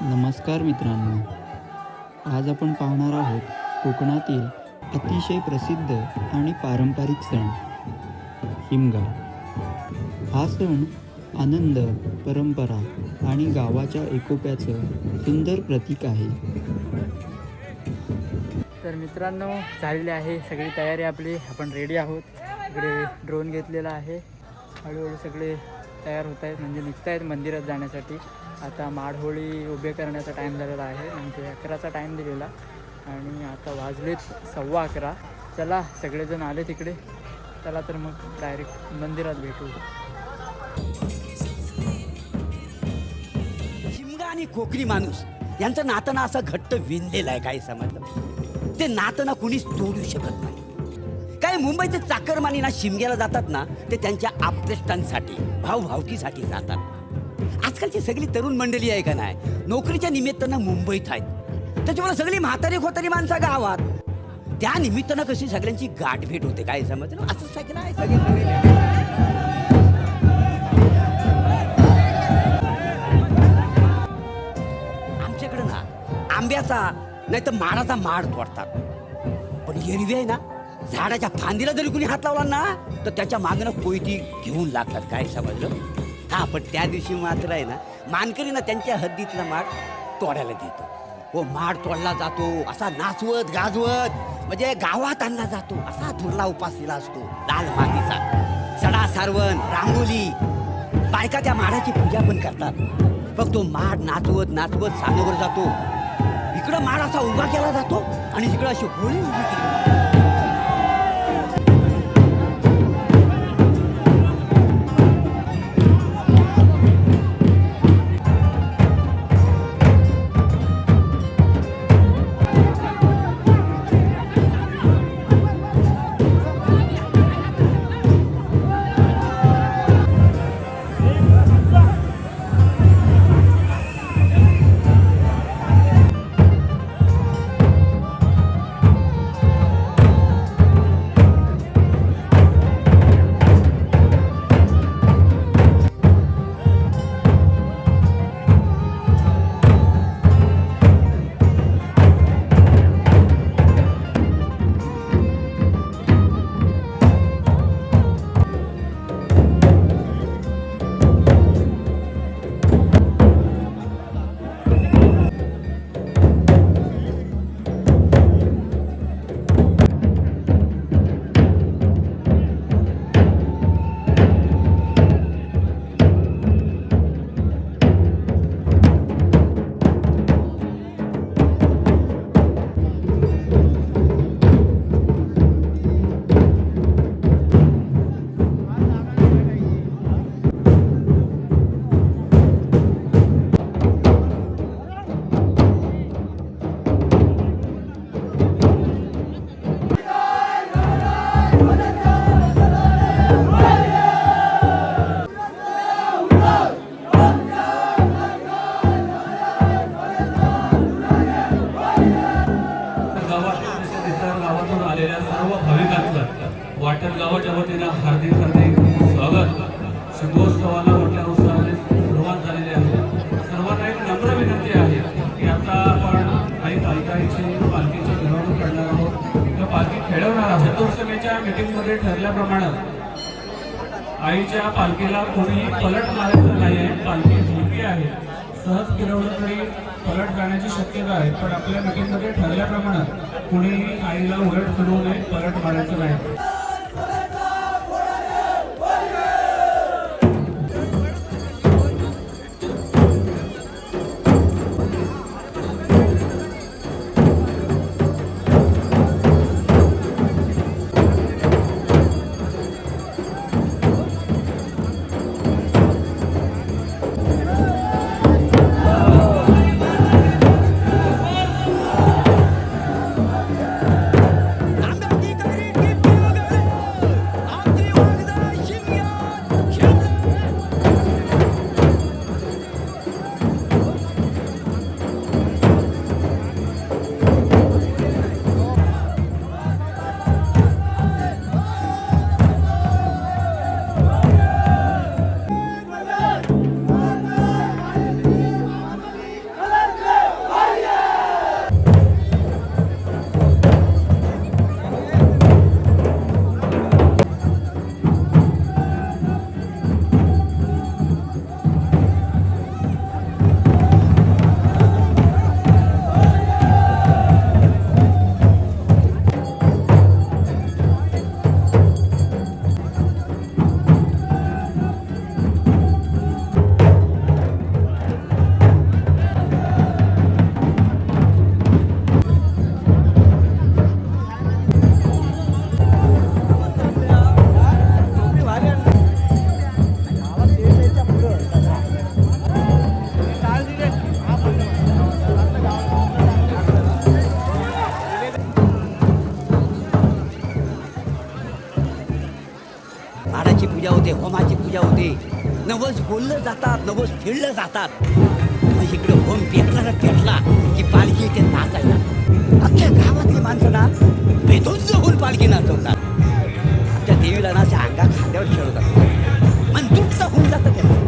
नमस्कार मित्रांनो, आज आपण पाहणार आहोत कोकणातील अतिशय प्रसिद्ध आणि पारंपरिक सण शिमगा। हा सण आनंद, परंपरा आणि गावाच्या एकोप्याचं सुंदर प्रतीक आहे। तर मित्रांनो, झालेली आहे सगळी तयारी आपली, आपण रेडी आहोत। इकडे ड्रोन घेतलेला आहे, हळूहळू सगळे तयार होत आहेत, म्हणजे निघत आहेत मंदिरात जाण्यासाठी। आता माडहोळी उभे करण्याचा टाईम झालेला आहे, म्हणजे 11चा टाईम दिलेला आणि आता वाजलेत 11:15। चला सगळेजण आले तिकडे, चला तर मग डायरेक्ट मंदिरात भेटू। शिमगा आणि कोकणी माणूस यांचं नातं ना असं घट्ट विणलेलं आहे, काय समजलं? ते नातं ना कुणीच तोडू शकत नाही। काय मुंबईचे चाकरमानी ना शिमग्याला जातात ना, ते त्यांच्या आप्तेष्टांसाठी, भावभावकीसाठी जातात। आजकालची सगळी तरुण मंडळी आहे का नाही, नोकरीच्या निमित्तानं मुंबईत आहेत, त्याच्यामुळे सगळी म्हातारी खोतारी माणसं गावात, त्या निमित्तानं कशी सगळ्यांची गाठभेट होते, काय समजलं? असं सगळं आहे सगळे। आमच्याकडे ना आंब्याचा नाही तर माडाचा माड तोडतात, पण एरवी आहे ना, झाडाच्या फांदीला जरी कुणी हात लावला ना, तर त्याच्या मागणं कोयती घेऊन लागतात, काय समजलं? हा, पण त्या दिवशी मात्र आहे ना, मानकरी ना त्यांच्या हद्दीतला माड तोडायला देतो। हो, माड तोडला जातो असा नाचवत गाजवत, म्हणजे गावात आणला जातो असा धुरला उपासलेला असतो, लाल मातीचा सडा सारवण, रांगोली, बायका त्या माडाची पूजा पण करतात। मग तो माड नाचवत नाचवत सानोवर जातो, इकडं माड असा उभा केला जातो आणि इकडं अशी होळी उभी केली जाते। वाटण गावाच्या वतीनं हार्दिक स्वागत। शिमगोत्सवाला मोठ्या उत्साहाने सुरुवात झालेली आहे। सर्वांना एक नम्र विनंती आहे की आता आपण काही पालखीची मिरवणूक करणार आहोत, त्या पालखी खेळवणार आहोत। चतुर्समेच्या मीटिंगमध्ये ठरल्याप्रमाणे आईच्या पालखीला कोणी पलट मारायचं नाही आहे, पालखी हलकी आहे, सहज फिरवलं तरी पलट जाण्याची शक्यता आहे, पण आपल्या मीटिंगमध्ये ठरल्याप्रमाणे कुणी आईला उलट फिरवू नये, पलट मारायचं नाही। पूजा होते, होमाची पूजा होते, नवस बोललं जातात, नवस फेडलं जातात. मग इकडे होम पेटला की पालखी येते नाचायला. अख्ख्या गावातली माणसं ना बेधुंद होऊन पालखी नाचवतात. त्या देवीला ना अशा अंगा खांद्यावर खेळवतात, मन तृप्त होऊन जातं त्यांचं.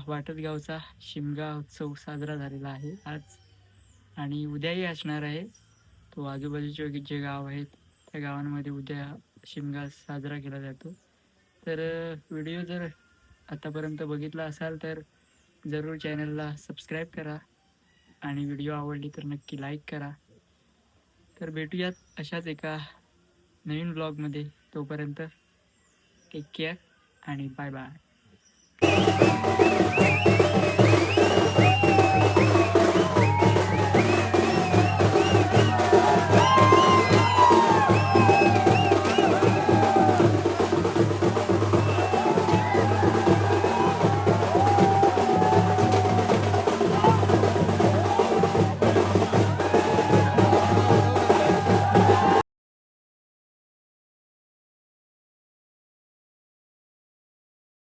वाटतगावचा शिमगा उत्सव साजरा झालेला आहे आज आणि उद्याही असणार आहे. तो आजूबाजूचे जे गाव आहेत त्या गावांमध्ये उद्या शिमगा साजरा केला जातो. तर व्हिडिओ जर आतापर्यंत बघितला असाल तर जरूर चॅनलला सबस्क्राईब करा आणि व्हिडिओ आवडली तर नक्की लाईक करा. तर भेटूयात अशाच एका नवीन ब्लॉगमध्ये. तोपर्यंत टेक केअर आणि बाय बाय.